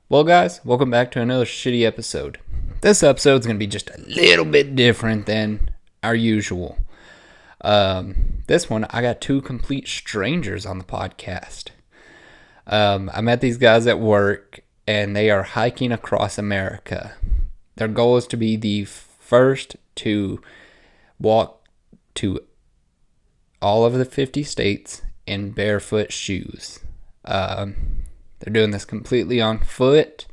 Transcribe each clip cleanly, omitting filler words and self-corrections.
Well, guys, welcome back to another shitty episode. This episode's going to be just a little bit different than our usual. This one, I got two complete strangers on the podcast. I met these guys at work, and they are hiking across America. Their goal is to be the first to walk to all of the 50 states in barefoot shoes. They're doing this completely on foot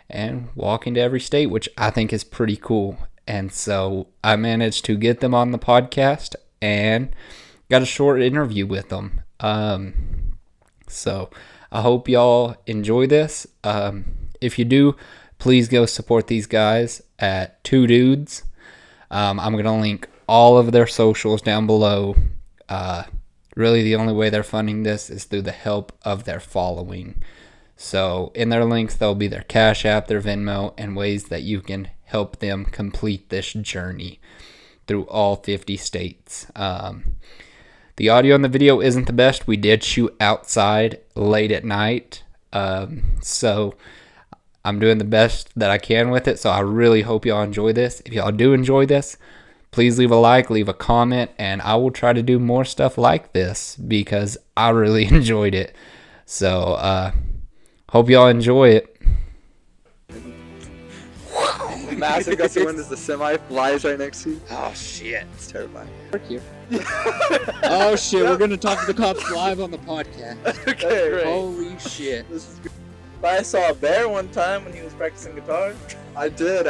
and walking to every state, which I think is pretty cool. And so I managed to get them on the podcast and got a short interview with them. So I hope y'all enjoy this. If you do, please go support these guys at TooDudes. I'm going to link all of their socials down below. Really, the only way they're funding this is through the help of their following. So in their links, there'll be their Cash App, their Venmo, and ways that you can help them complete this journey through all 50 states. The audio and the video isn't the best. We did shoot outside late at night. So I'm doing the best that I can with it. So I really hope y'all enjoy this. If y'all do enjoy this, please leave a like, leave a comment, and I will try to do more stuff like this because I really enjoyed it. So, hope y'all enjoy it. Massive gust of wind as the semi flies right next to you. Oh, shit. It's terrifying. Work here. Oh, shit. We're going to talk to the cops live on the podcast. Okay, great. Holy shit. This is good. I saw a bear one time when he was practicing guitar. I did.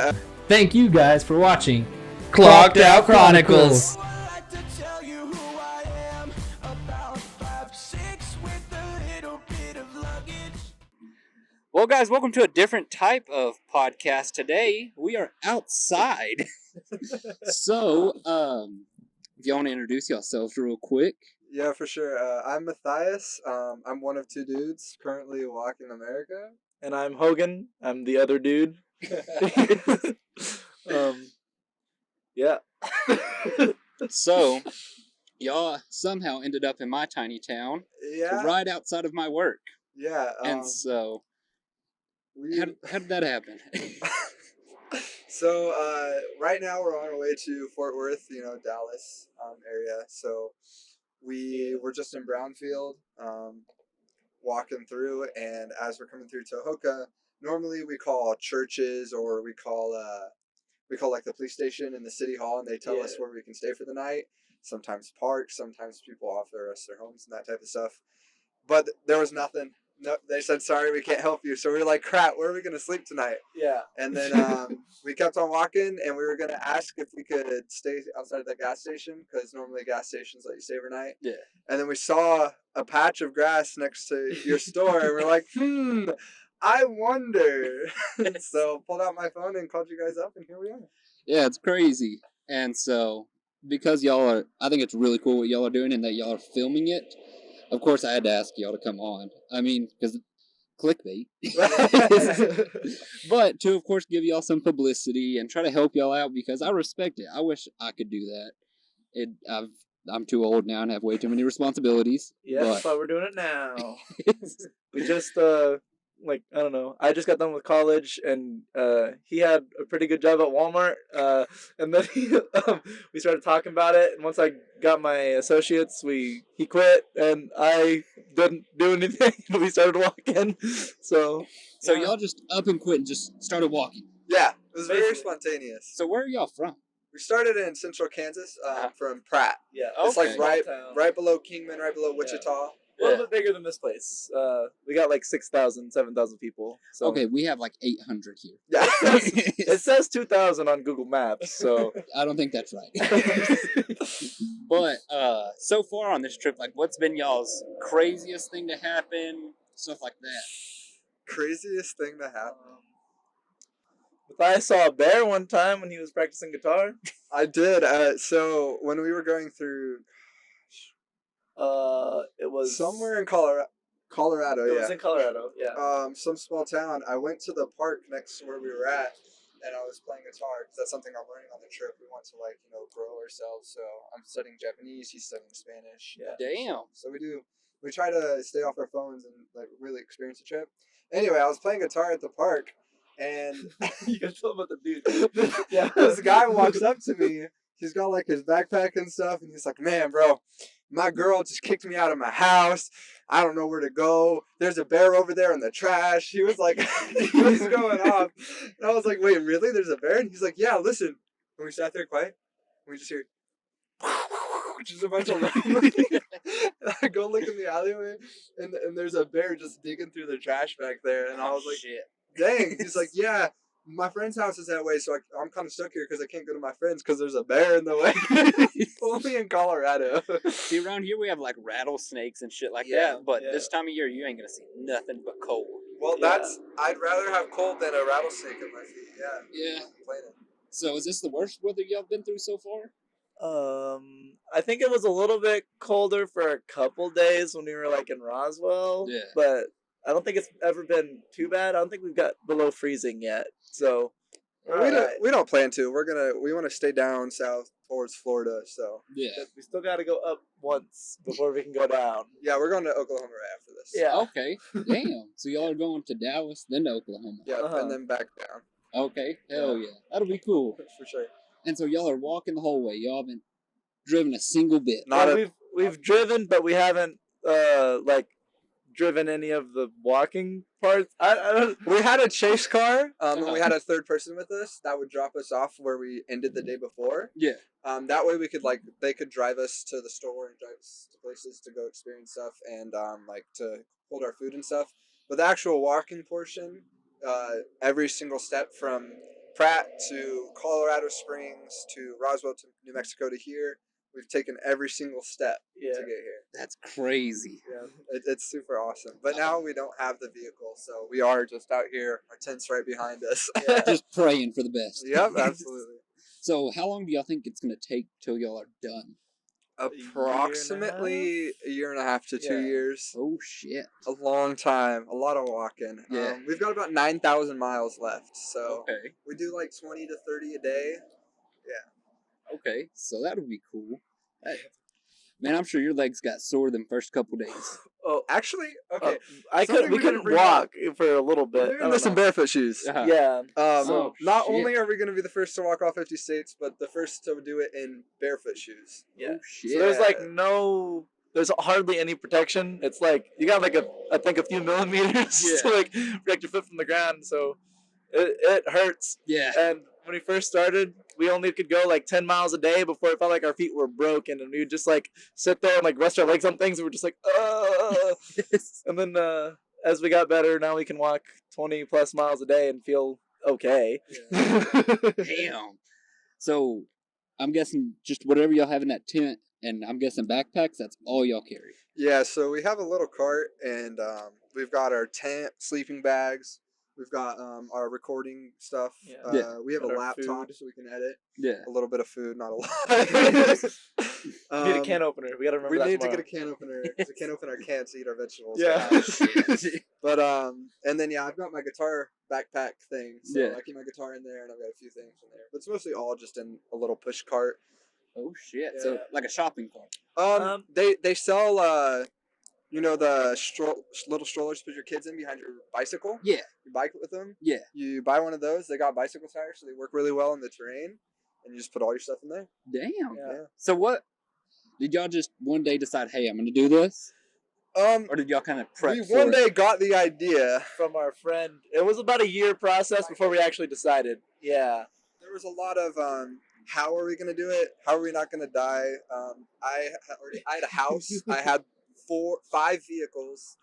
Thank you guys for watching Clocked Out Chronicles. Well, guys, welcome to a different type of podcast. Today, we are outside. So, if y'all want to introduce yourselves real quick. Yeah, for sure. I'm Matthias. I'm one of two dudes currently walking America. And I'm Hogan. I'm the other dude. Yeah. So, y'all somehow ended up in my tiny town, Yeah. right outside of my work. Yeah. And so, we... how did that happen? So, right now we're on our way to Fort Worth, Dallas area. So, we were just in Brownfield, walking through, and as we're coming through Tohoka, normally we call churches or we call like the police station and the city hall, and they tell us where we can stay for the night. Sometimes parks, sometimes people offer us their homes and that type of stuff. But there was nothing. No, they said, sorry, we can't help you. So we were like, crap, where are we going to sleep tonight? Yeah. And then we kept on walking, and we were going to ask if we could stay outside of the gas station, because normally gas stations let you stay overnight. Yeah. And then we saw a patch of grass next to your store, and we're like, I wonder. So pulled out my phone and called you guys up, and here we are. Yeah, it's crazy. And so, because y'all are, I think it's really cool what y'all are doing and that y'all are filming it. Of course, I had to ask y'all to come on. I mean, because clickbait. But to, of course, give y'all some publicity and try to help y'all out because I respect it. I wish I could do that. I'm too old now and have way too many responsibilities. Yeah, that's why we're doing it now. We just, I don't know. I just got done with college, and he had a pretty good job at Walmart. And then we started talking about it, and once I got my associates, he quit, and I didn't do anything. We started walking. So So y'all just up and quit and just started walking. Yeah, it was very spontaneous. So where are y'all from? We started in central Kansas, from Pratt. Yeah, It's okay. like right below Kingman, right below Wichita. a little bit bigger than this place. We got like 6,000, 7,000 people. So. Okay, we have like 800 here. Yeah. It says 2,000 on Google Maps, so I don't think that's right. But so far on this trip, like, what's been y'all's craziest thing to happen? Stuff like that. Craziest thing to happen. I saw a bear one time when he was practicing guitar. I did. So when we were going through, It was somewhere in Colorado. It Yeah. was in Colorado. Yeah. Some small town. I went to the park next to where we were at, and I was playing guitar because that's something I'm learning on the trip. We want to grow ourselves. So I'm studying Japanese. He's studying Spanish. Yeah. Damn. So we try to stay off our phones and really experience the trip. Anyway, I was playing guitar at the park, and You can tell about the dude. Yeah. this guy walks up to me. He's got like his backpack and stuff, and he's like, "Man, bro, my girl just kicked me out of my house. I don't know where to go. There's a bear over there in the trash." He was like, he was going off. And I was like, "Wait, really? There's a bear?" And he's like, "Yeah, listen." And we sat there quiet, and we just hear, just a bunch of rain. And I go look in the alleyway, and there's a bear just digging through the trash back there. And I was like, shit. "Dang." He's like, "Yeah, my friend's house is that way, so I'm kind of stuck here because I can't go to my friend's because there's a bear in the way." Only in Colorado. See, around here we have like rattlesnakes and shit like Yeah, that, but yeah. this time of year you ain't gonna see nothing but cold. Well, Yeah. I'd rather have cold than a rattlesnake at my feet. Yeah. Yeah. Complaining. So is this the worst weather y'all been through so far? I think it was a little bit colder for a couple days when we were like in Roswell. Yeah. But I don't think it's ever been too bad. I don't think we've got below freezing yet. So We don't plan to. We want to stay down south towards Florida. So Yeah. we still got to go up once before we can go down. yeah, we're going to Oklahoma right after this. Yeah. Okay. Damn. So y'all are going to Dallas, then to Oklahoma. Yeah, Uh-huh. and then back down Okay. Hell yeah. That'll be cool. for sure. And so y'all are walking the whole way. Y'all haven't driven a single bit. We've driven, but we haven't driven any of the walking parts. I don't. We had a chase car, and Uh-huh. we had a third person with us that would drop us off where we ended the day before. Yeah. That way we could they could drive us to the store and drive us to places to go experience stuff and to hold our food and stuff. But the actual walking portion, every single step from Pratt to Colorado Springs to Roswell to New Mexico to here, we've taken every single step Yeah. to get here. That's crazy. Yeah, it's super awesome. But now we don't have the vehicle, so we are just out here. Our tent's right behind us. Yeah. Just praying for the best. Yep, absolutely. So how long do y'all think it's gonna take till y'all are done? Approximately a year and a half to 2 Yeah. years. Oh shit. A long time. A lot of walking. Yeah. We've got about 9,000 miles left, so Okay. we do like 20 to 30 a day. Okay. So that'll be cool. Hey, man, I'm sure your legs got sore them first couple days. Oh, Actually, okay. we something we couldn't didn't bring walk for a little bit. We're doing this in barefoot shoes. Uh-huh. Yeah. Oh, Not shit. only are we going to be the first to walk all 50 states, but the first to do it in barefoot shoes. Yeah. Oh shit. So there's hardly any protection. It's like you got like I think a few millimeters Yeah. to like protect your foot from the ground. So it hurts. Yeah. And when we first started, we only could go like 10 miles a day before it felt like our feet were broken, and we would just like sit there and like rest our legs on things, and we're just like, And then as we got better, now we can walk 20 plus miles a day and feel okay. Damn. So I'm guessing just whatever y'all have in that tent, and I'm guessing backpacks. That's all y'all carry. Yeah, so we have a little cart, and we've got our tent, sleeping bags. We've got our recording stuff. Yeah. We have a And our laptop food. so we can edit. Yeah. A little bit of food, not a lot. Need a can opener. We gotta remember We that need tomorrow. to get a can opener because we can't open our cans to eat our vegetables. Yeah. Oh, shit. But and then I've got my guitar backpack thing. So Yeah. I keep my guitar in there, and I've got a few things in there. But it's mostly all just in a little push cart. Oh shit. Yeah. So like a shopping cart. They sell the little strollers to put your kids in behind your bicycle. Yeah. You bike with them. Yeah. You buy one of those. They got bicycle tires, so they work really well in the terrain. And you just put all your stuff in there. Damn. Yeah. So what? Did y'all just one day decide, hey, I'm gonna do this, or did y'all kind of prep We for one it? day got the idea. From our friend. It was about a year process before we actually decided. Yeah. There was a lot of how are we gonna do it? How are we not gonna die? I had a house. I had 5 vehicles.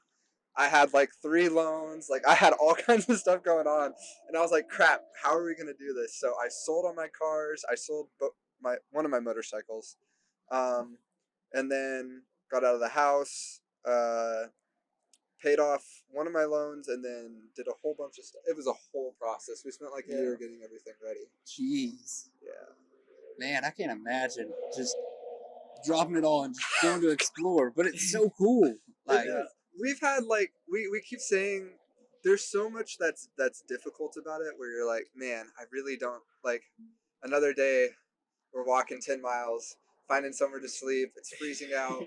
I had like 3 loans. Like I had all kinds of stuff going on, and I was like, crap. How are we gonna do this? So I sold all my cars. I sold one of my motorcycles, and then got out of the house. Paid off one of my loans, and then did a whole bunch of stuff. It was a whole process. We spent like a year getting everything ready. Jeez. Yeah. Man, I can't imagine just dropping it all and just going to explore. But it's so cool. Like, We've had like we keep saying there's so much that's difficult about it where you're like, man, I really don't like another day we're walking 10 miles, finding somewhere to sleep, it's freezing out.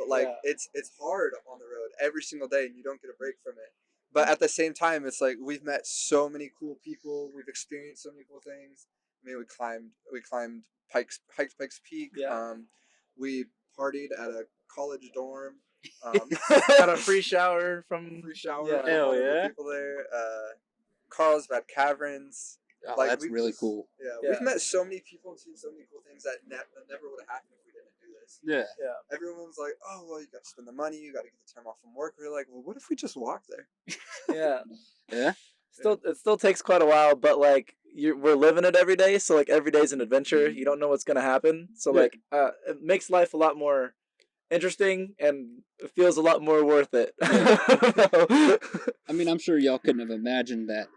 Like it's hard on the road every single day and you don't get a break from it. But at the same time, it's like we've met so many cool people. We've experienced so many cool things. I mean, we climbed Pikes Peak. Yeah. We partied at a college dorm. Got a free shower from Free shower Yeah. from Hell one of the yeah. people there. Carlsbad Caverns. Oh, Like, that's we've really just- cool. Yeah. We've met so many people and seen so many cool things that never would have happened if we didn't do this. Yeah. Everyone's like, "Oh, well, you got to spend the money. You got to get the time off from work." We're like, "Well, what if we just walk there?" Yeah. Yeah. It still takes quite a while, but like we're living it every day, so like every day's an adventure. You don't know what's gonna happen, so Yeah. like it makes life a lot more interesting and it feels a lot more worth it. I mean, I'm sure y'all couldn't have imagined that.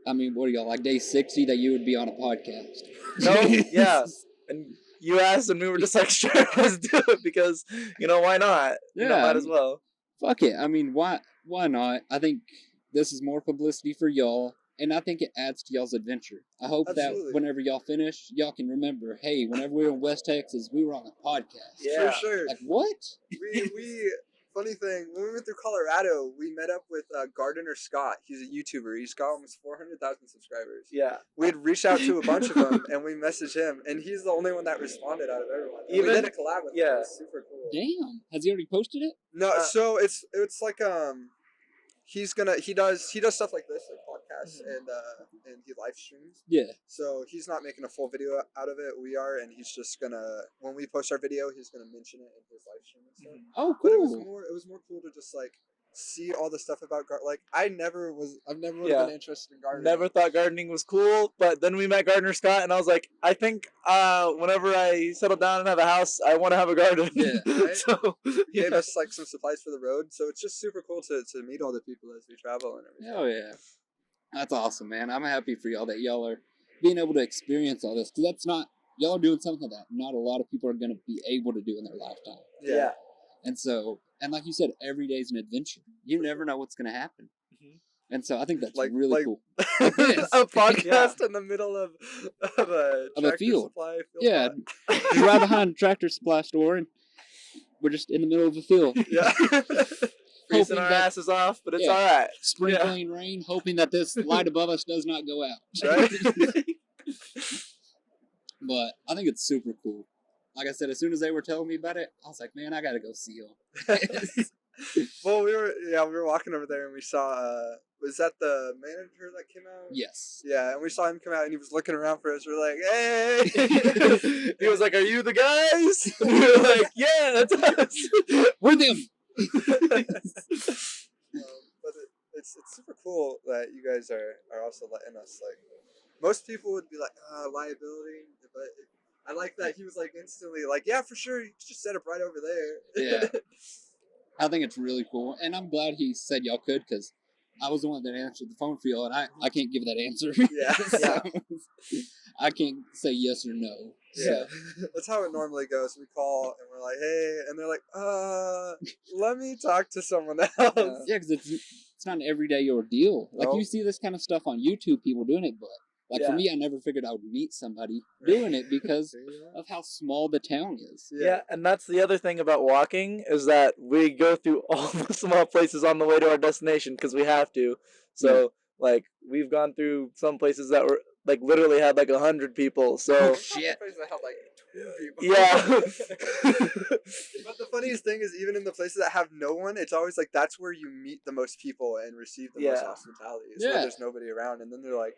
I mean, what are y'all, like day 60 that you would be on a podcast? No, yeah. And you asked, and we were just like, sure, let's do it because why not? Yeah, Might as well. Fuck it. I mean, why not? I think this is more publicity for y'all, and I think it adds to y'all's adventure. I hope Absolutely. that whenever y'all finish, y'all can remember, hey, whenever we were in West Texas, we were on a podcast. Yeah. For sure. Like, what? we funny thing, when we went through Colorado, we met up with Gardner Scott. He's a YouTuber. He's got almost 400,000 subscribers. Yeah. We had reached out to a bunch of them, and we messaged him, and he's the only one that responded out of everyone. And we Even- did a collab with him. yeah. It was super cool. Damn. Has he already posted it? No, so it's like he does stuff like this, like podcasts, and he live streams. Yeah. So he's not making a full video out of it. We are, and he's just gonna, when we post our video, he's gonna mention it in his live stream and stuff. Oh, But it cool. was more cool to just like see all the stuff about like I've never would have Yeah. been interested in gardening. Never thought gardening was cool, but then we met Gardner Scott, and I was like, I think whenever I settle down and have a house, I want to have a garden. Yeah, right? So Gave us like some supplies for the road, so it's just super cool to meet all the people as we travel and everything. Hell yeah. That's awesome, man. I'm happy for y'all that y'all are being able to experience all this, because y'all are doing something that not a lot of people are going to be able to do in their lifetime. yeah. And so, and like you said, every day is an adventure. You never know what's going to happen. And so I think that's Like- really like- cool. A podcast in the middle of a tractor field. supply field. Yeah, lot. just right behind the tractor supply store, and we're just in the middle of a field. Yeah. Freezing Hoping our that- asses off, but it's Yeah. all right. Sprinkling rain, hoping that this light above us does not go out. Right? But I think it's super cool. Like I said, as soon as they were telling me about it, I was like, man, I got to go see them. Well, we were walking over there and we saw was that the manager that came out? Yes. Yeah, and we saw him come out and he was looking around for us. We're like, hey. He was like, "Are you the guys?" And we were like, "Yeah, that's us." We're them. But it's super cool that you guys are also letting us, like, most people would be like, liability, but I like that he was like instantly like, yeah, for sure, you just set up right over there. Yeah. I think it's really cool. And I'm glad he said y'all could, because I was the one that answered the phone for y'all, and I can't give that answer. Yeah. So, I can't say yes or no. Yeah, that's how it normally goes. We call and we're like, hey, and they're like, let me talk to someone else. Yeah, because it's not an everyday ordeal. Like, No. you see this kind of stuff on YouTube, people doing it, but like for Yeah. me, I never figured I would meet somebody doing it because There you go. of how small the town is. Yeah, and that's the other thing about walking is that we go through all the small places on the way to our destination because we have to. So, like, we've gone through some places that were like literally had like 100 people. So, Shit. Place that had like 2 people. yeah, But the funniest thing is, even in the places that have no one, it's always like that's where you meet the most people and receive the most Yeah. hospitality. It's Yeah. where there's nobody around, and then they're like,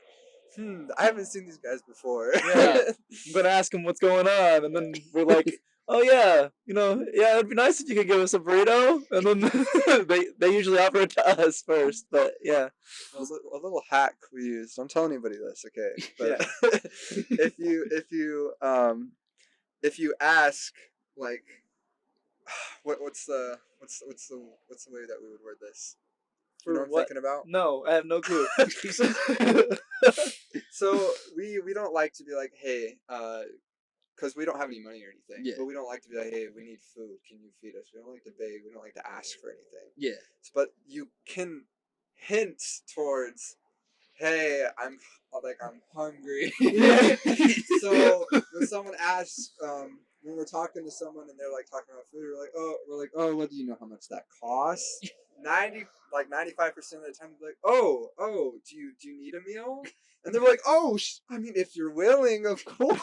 I haven't seen these guys before. Yeah. I'm gonna ask them what's going on, and then we're like, "Oh yeah, yeah, it'd be nice if you could give us a burrito." And then they usually offer it to us first, but yeah. A little hack we use. Don't tell anybody this, okay? But if you ask, like, what's the way that we would word this? You know what I'm what? thinking about? No, I have no clue. So we don't like to be like, hey, because we don't have any money or anything. Yeah. But we don't like to be like, hey, we need food. Can you feed us? We don't like to beg. We don't like to ask for anything. Yeah. But you can hint towards, hey, I'm hungry. So when someone asks, when we're talking to someone and they're like talking about food, we're like, oh, what do you know how much that costs? 95% of the time, they're like, oh, do you need a meal? And they're like, oh, I mean, if you're willing, of course.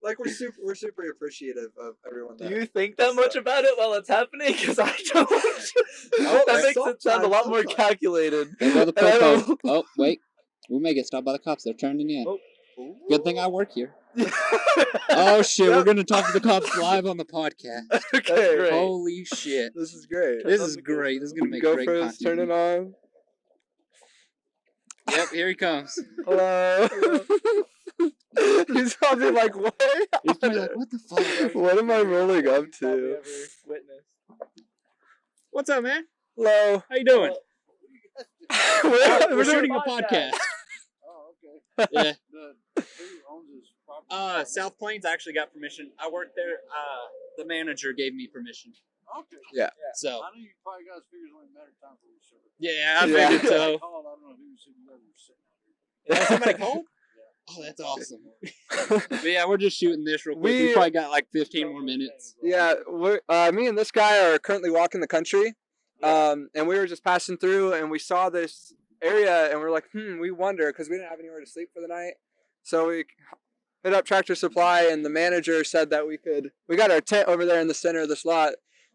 Like we're super appreciative of everyone. Do you think that much about it while it's happening? Because I don't. Oh, That makes it sound a lot more calculated. There go the And I po-po. don't- Oh, wait. We may get stopped by the cops. They're turning in. Oh. Good thing I work here. Oh, shit. Yep. We're going to talk to the cops live on the podcast. Okay, great. Holy shit. this is great. This is great. This is going to make Go great first, content. turn it on. Yep, here he comes. Hello. He's probably like, what? He's probably like, what the fuck? What am I rolling up Probably to? ever witnessed. What's up, man? Hello. How you doing? We're shooting a podcast. podcast. Oh, okay. Yeah. Who owns this property? South Plains actually got permission. I worked there. The manager gave me permission. Okay. So, I know you probably guys figures only matter of time for you, sir. yeah, I Yeah. figured I so. called, I don't know who said you guys were sitting out here. Oh, somebody called? Oh, that's awesome. But yeah, we're just shooting this real quick. We We- probably got like 15 more minutes. Yeah, me and this guy are currently walking the country, and we were just passing through, and we saw this area, and we're like, we wonder, because we didn't have anywhere to sleep for the night, so we hit up Tractor Supply, and the manager said that we got our tent over there in the center of this lot,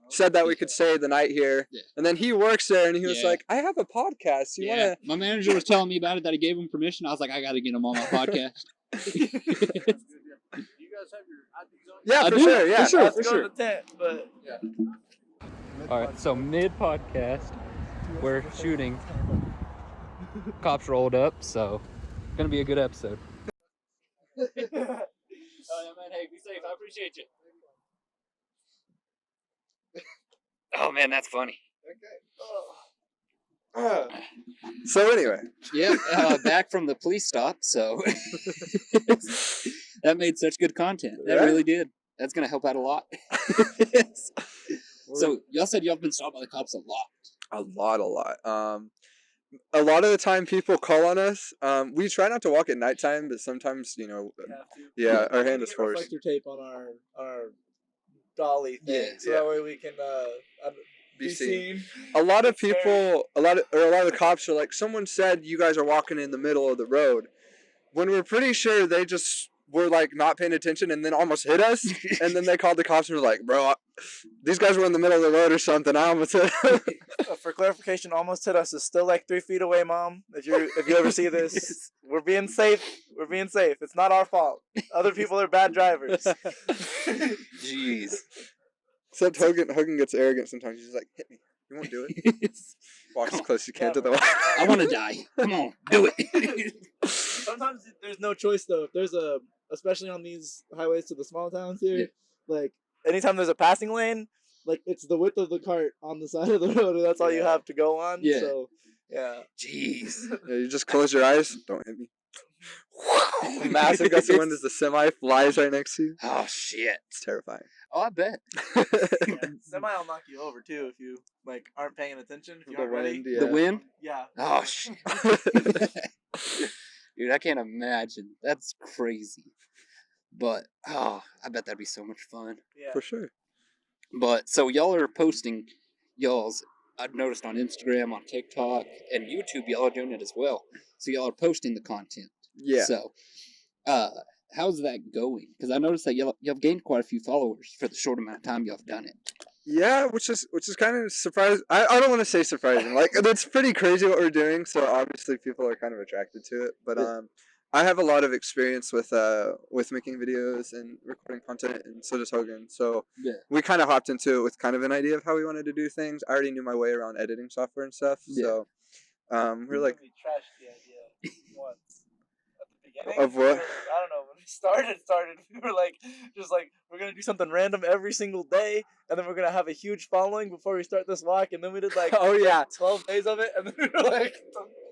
said that we could stay the night here, Yeah. and then he works there, and he was Yeah. like, I have a podcast, you Yeah, want my manager was telling me about it, that he gave him permission. I was like, I got to get him on my podcast. That's good. Yeah. Do you guys have your IDs on? Yeah, I for do. sure, yeah. For sure. Let's go to the tent, but All right, so mid podcast, we're shooting. Cops rolled up, so gonna be a good episode. Oh, yeah, man. Hey, be safe. I appreciate you. Oh, man, that's funny. So anyway, Yeah, back from the police stop, so that made such good content. That Yeah. really did. That's going to help out a lot. So, y'all said y'all been stopped by the cops a lot. a lot. A lot of the time people call on us. We try not to walk at nighttime, but sometimes, have to. yeah, our hand We is get forced. reflector tape on our dolly thing, Yeah, so yeah. that way we can Be be seen. seen. A lot of people, a lot of the cops are like, someone said you guys are walking in the middle of the road, when we're pretty sure they just were like not paying attention and then almost hit us, and then they called the cops and were like, bro, these guys were in the middle of the road or something. I almost hit them. For clarification, almost hit us is still like 3 feet away, Mom. If you ever see this, we're being safe. We're being safe. It's not our fault. Other people are bad drivers. Jeez. Except Hogan gets arrogant sometimes. He's like, hit me. You won't do it. Walk as close as you can to the wall. I want to die. Come on, do it. Sometimes there's no choice though. If there's especially on these highways to the small towns here, Yeah. like anytime there's a passing lane, like it's the width of the cart on the side of the road, and that's all you have to go on. Yeah. So, yeah. Jeez. Yeah, you just close your eyes. Don't hit me. Massive gust of wind as the semi flies right next to you. Oh, shit. It's terrifying. Oh, I bet. Semi will knock you over too if you like aren't paying attention. If you The aren't ready. wind, yeah. The wind? Yeah. Oh, shit. Dude, I can't imagine. That's crazy. But, oh, I bet that'd be so much fun. Yeah. For sure. But, so y'all are posting y'all's, I've noticed on Instagram, on TikTok, and YouTube, y'all are doing it as well. So y'all are posting the content. Yeah. So, how's that going? Because I noticed that y'all have gained quite a few followers for the short amount of time y'all have done it. Yeah, which is kind of surprising. I don't want to say surprising. Like, it's pretty crazy what we're doing, so obviously people are kind of attracted to it. But Yeah. I have a lot of experience with making videos and recording content, and so does Hogan. So Yeah. we kind of hopped into it with kind of an idea of how we wanted to do things. I already knew my way around editing software and stuff. Yeah. So we're like, We trashed the idea once at the beginning. Of what? I don't know. When we started, we were like, just like, we're going to do something random every single day, and then we're going to have a huge following before we start this walk, and then we did like oh yeah, 12 days of it, and then we were like,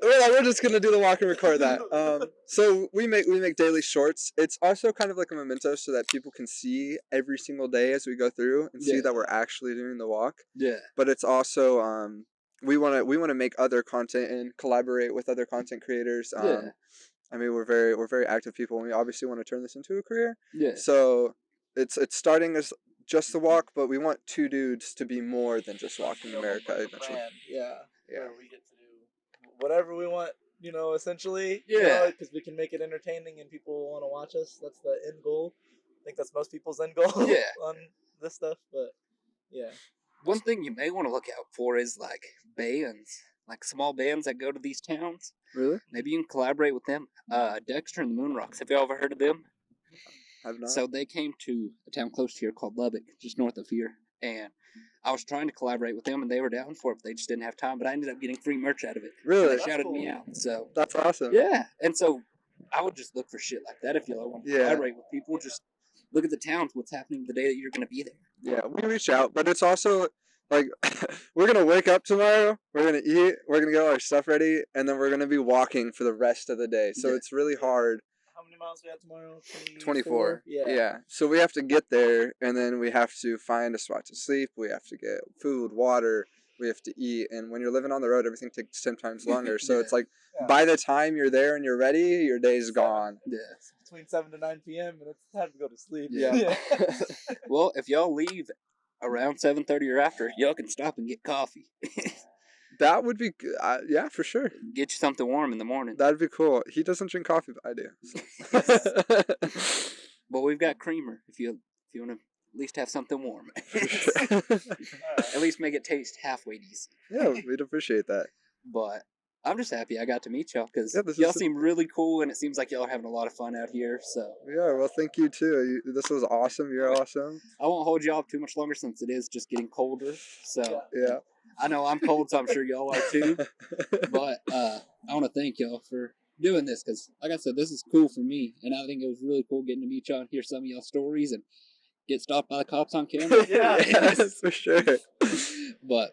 we're just gonna do the walk and record that. So we make daily shorts. It's also kind of like a memento so that people can see every single day as we go through and see Yeah. that we're actually doing the walk. Yeah. But it's also we want to make other content and collaborate with other content creators. Yeah. I mean, we're very active people, and we obviously want to turn this into a career. Yeah. So it's starting as just the walk, but we want Two Dudes to be more than just walking America eventually. Yeah. Yeah. Where we get to do whatever we want, essentially. Yeah. Because we can make it entertaining and people want to watch us. That's the end goal. I think that's most people's end goal Yeah. on this stuff. But yeah. One thing you may want to look out for is like bands, like small bands that go to these towns. Really? Maybe you can collaborate with them. Dexter and the Moonrocks. Have y'all ever heard of them? I've not. So they came to a town close to here called Lubbock, just north of here, and I was trying to collaborate with them, and they were down for it, but they just didn't have time. But I ended up getting free merch out of it. Really? And they That's shouted cool. me out. So That's awesome. yeah, and so I would just look for shit like that if y'all want to Yeah. collaborate with people. Just look at the towns, what's happening the day that you're going to be there. Yeah, we reach out, but it's also like we're gonna wake up tomorrow, we're gonna eat, we're gonna get all our stuff ready, and then we're gonna be walking for the rest of the day. So Yeah. it's really hard. How many miles we have tomorrow? 24. Yeah. Yeah. So we have to get there, and then we have to find a spot to sleep. We have to get food, water. We have to eat, and when you're living on the road, everything takes 10 times longer. So Yeah. it's like Yeah. by the time you're there and you're ready, your day's gone. Yeah. Between 7 to 9 p.m. and it's time to go to sleep. Yeah. Well, if y'all leave around 7:30 or after, y'all can stop and get coffee. That would be good. Yeah, for sure. Get you something warm in the morning. That'd be cool. He doesn't drink coffee, but I do. So. But we've got creamer if you want to at least have something warm. At least make it taste halfway decent. Yeah, we'd appreciate that. But I'm just happy I got to meet y'all because Yeah, this y'all is- seem really cool and it seems like y'all are having a lot of fun out here. So Yeah, well, thank you too. This was awesome. You're awesome. I won't hold y'all up too much longer since it is just getting colder. So Yeah. I know I'm cold, so I'm sure y'all are too. But I want to thank y'all for doing this because, like I said, this is cool for me, and I think it was really cool getting to meet y'all and hear some of y'all stories and get stopped by the cops on camera. Yeah. For sure. But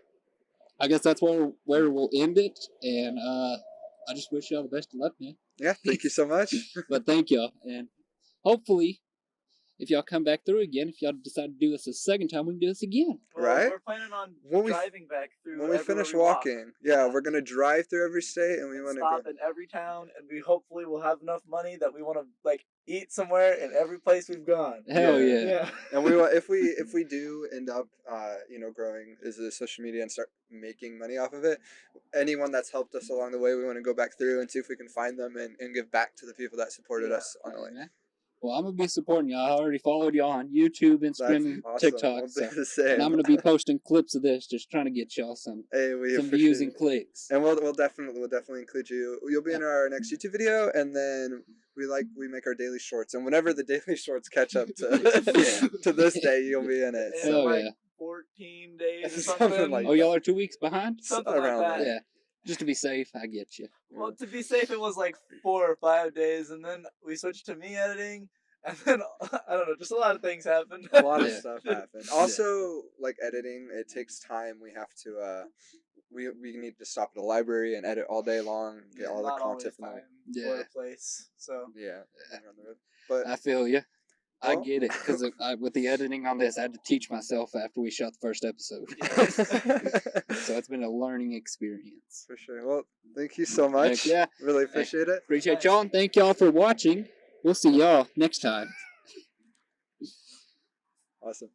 I guess that's where we'll end it, and I just wish y'all the best of luck, man. Yeah, thank you so much. But thank y'all, and hopefully, if y'all come back through again, if y'all decide to do this a second time, we can do this again. Right? We're planning on When we- driving back through. When we everywhere finish walk. walking, yeah, we're gonna drive through every state, and we And want to stop go. in every town, and we hopefully will have enough money that we want to like eat somewhere in every place we've gone. Hell yeah. And we want, if we do end up, growing is the social media and start making money off of it. Anyone that's helped us along the way, we want to go back through and see if we can find them and give back to the people that supported us on the way. Man. Well, I'm gonna be supporting y'all. I already followed y'all on YouTube, That's Instagram, and awesome. TikTok. We'll So. do the same. And I'm gonna be posting clips of this, just trying to get y'all some Hey, we views appreciate and it. clicks. And we'll definitely include you. You'll be in our next YouTube video, and then we make our daily shorts. And whenever the daily shorts catch up to to this day, you'll be in it. In So Oh, like yeah. 14 days or Something something. like Oh, y'all are 2 weeks behind? Something around like that. Yeah. Just to be safe, I get you. Well, to be safe, it was like 4 or 5 days, and then we switched to me editing, and then I don't know, just a lot of things happened. a lot of Yeah. stuff happened. Also, like editing, it takes time. We have to. We need to stop at the library and edit all day long, get all the Not content always from time Yeah. or a place. So yeah, around the road. But I feel you. I Well- get it because with the editing on this, I had to teach myself after we shot the first episode. So it's been a learning experience. for sure. Well, thank you so much. Yeah. Really appreciate it. Appreciate y'all and thank y'all for watching. We'll see y'all next time. Awesome.